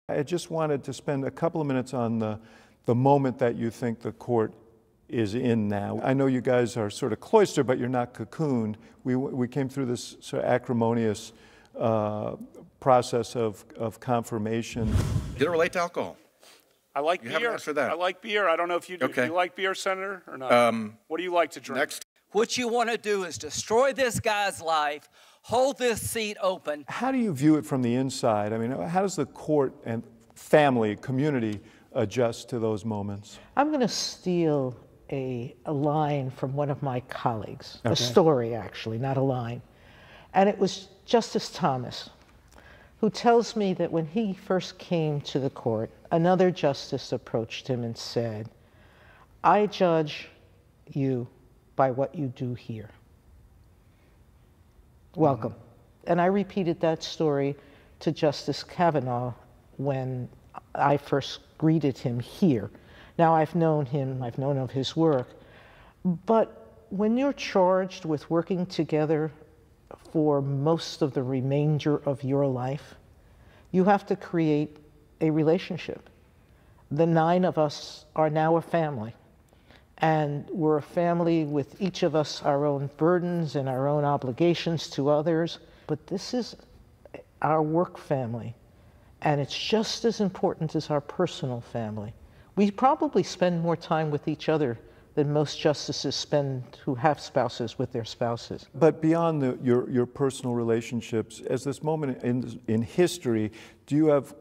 I just wanted to spend a couple of minutes on the moment that you think the court is in now. I know you guys are sort of cloistered, but you're not cocooned. We came through this sort of acrimonious process of confirmation. Did it relate to alcohol? I like you beer. Haven't answered that. I like beer. I don't know if you do. Okay. Do you like beer, Senator, or not? What do you like to drink? Next. What you want to do is destroy this guy's life, hold this seat open. How do you view it from the inside? I mean, how does the court and family, community adjust to those moments? I'm going to steal a line from one of my colleagues, okay. A story actually, not a line. And it was Justice Thomas, who tells me that when he first came to the court, another justice approached him and said, "I judge you by what you do here. Welcome." And I repeated that story to Justice Kavanaugh when I first greeted him here. Now, I've known him, I've known of his work, but when you're charged with working together for most of the remainder of your life, you have to create a relationship. The 9 of us are now a family, and we're a family with each of us our own burdens and our own obligations to others, but this is our work family, and it's just as important as our personal family. We probably spend more time with each other than most justices spend who have spouses with their spouses. But beyond your personal relationships, as this moment in history, do you have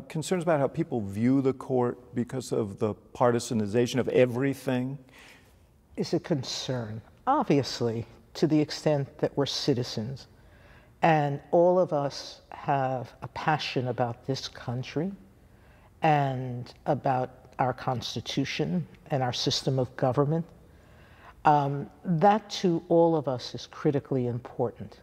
concerns about how people view the court because of the partisanization of everything? Is a concern, obviously, to the extent that we're citizens. And all of us have a passion about this country and about our Constitution and our system of government. That, to all of us, is critically important.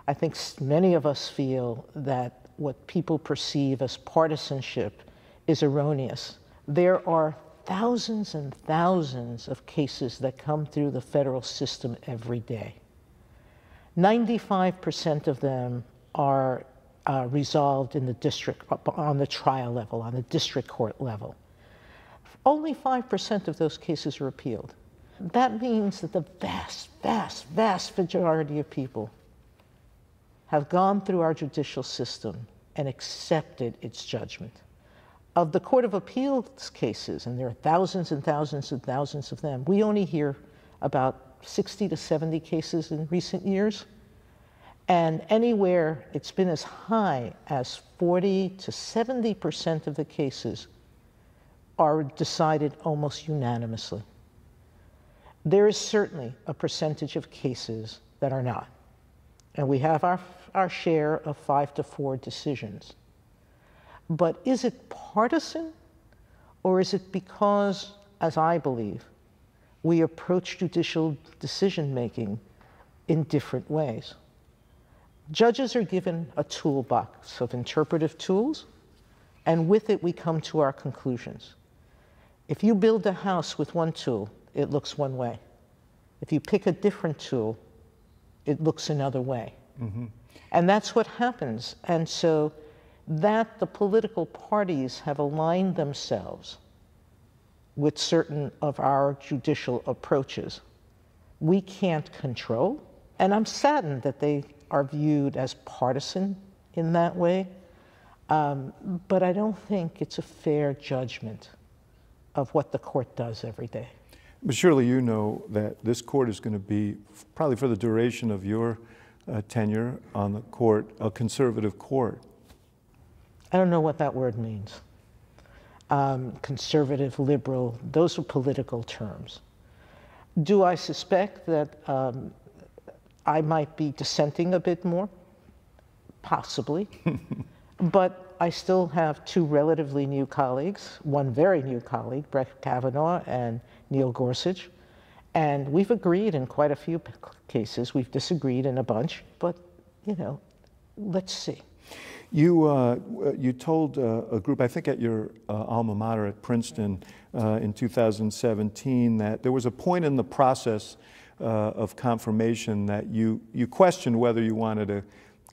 I think many of us feel that what people perceive as partisanship is erroneous. There are thousands and thousands of cases that come through the federal system every day. 95% of them are resolved in the district, on the trial level, on the district court level. Only 5% of those cases are appealed. That means that the vast, vast, vast majority of people have gone through our judicial system and accepted its judgment. Of the Court of Appeals cases, and there are thousands and thousands and thousands of them, we only hear about 60 to 70 cases in recent years. And anywhere it's been as high as 40 to 70% of the cases are decided almost unanimously. There is certainly a percentage of cases that are not. And we have our share of 5 to 4 decisions. But is it partisan, or is it because, as I believe, we approach judicial decision-making in different ways? Judges are given a toolbox of interpretive tools, and with it we come to our conclusions. If you build a house with one tool, it looks one way. If you pick a different tool, it looks another way. Mm-hmm. And that's what happens. And so that the political parties have aligned themselves with certain of our judicial approaches, we can't control. And I'm saddened that they are viewed as partisan in that way. But I don't think it's a fair judgment of what the court does every day. But surely you know that this court is going to be, probably for the duration of your tenure on the court, a conservative court. I don't know what that word means. Conservative, liberal, those are political terms. Do I suspect that I might be dissenting a bit more? Possibly. But I still have 2 relatively new colleagues, one very new colleague, Brett Kavanaugh and Neil Gorsuch, and we've agreed in quite a few cases. We've disagreed in a bunch, but, you know, let's see. You told a group, I think at your alma mater at Princeton in 2017, that there was a point in the process of confirmation that you questioned whether you wanted to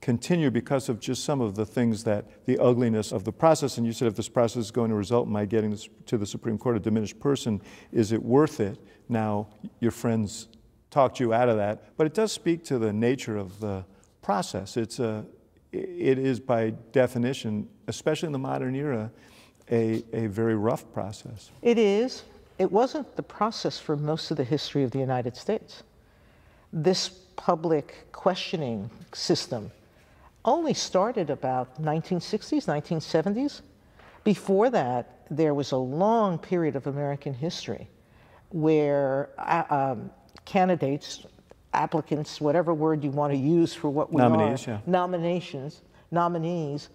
continue because of just some of the things that the ugliness of the process. And you said if this process is going to result in my getting this to the Supreme Court a diminished person, is it worth it? Now, your friends talked you out of that, but it does speak to the nature of the process. It is by definition, especially in the modern era, a very rough process. It is. It wasn't the process for most of the history of the United States. This public questioning system only started about 1960s, 1970s. Before that, there was a long period of American history where candidates, applicants, whatever word you want to use for what we nominees, are, yeah. nominees,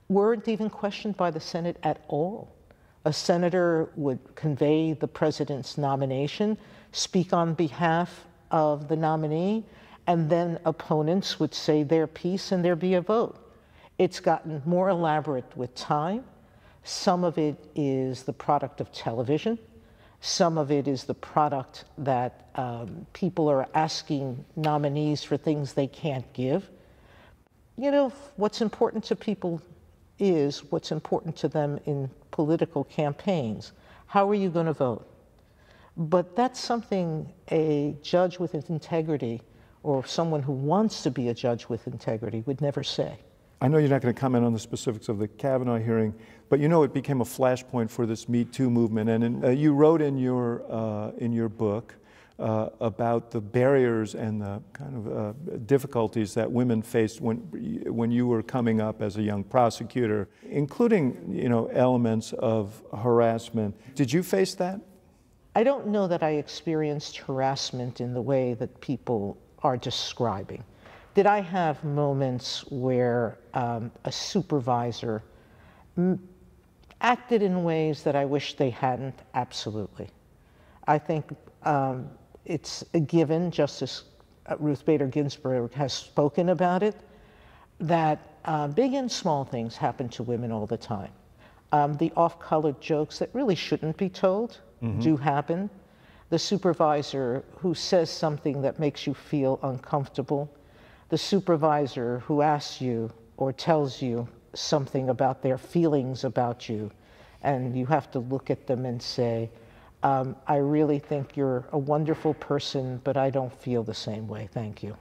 weren't even questioned by the Senate at all. A senator would convey the president's nomination, speak on behalf of the nominee, and then opponents would say their piece and there'd be a vote. It's gotten more elaborate with time. Some of it is the product of television. Some of it is the product that people are asking nominees for things they can't give. You know, what's important to people is what's important to them in political campaigns. How are you going to vote? But that's something a judge with integrity or someone who wants to be a judge with integrity would never say. I know you're not going to comment on the specifics of the Kavanaugh hearing, but you know it became a flashpoint for this Me Too movement. And you wrote in your book about the barriers and the kind of difficulties that women faced when you were coming up as a young prosecutor, including elements of harassment. Did you face that? I don't know that I experienced harassment in the way that people are describing. Did I have moments where a supervisor acted in ways that I wish they hadn't? Absolutely. I think it's a given, Justice Ruth Bader Ginsburg has spoken about it, that big and small things happen to women all the time. The off-colored jokes that really shouldn't be told do happen. The supervisor who says something that makes you feel uncomfortable. The supervisor who asks you or tells you something about their feelings about you, and you have to look at them and say, I really think you're a wonderful person, but I don't feel the same way. Thank you.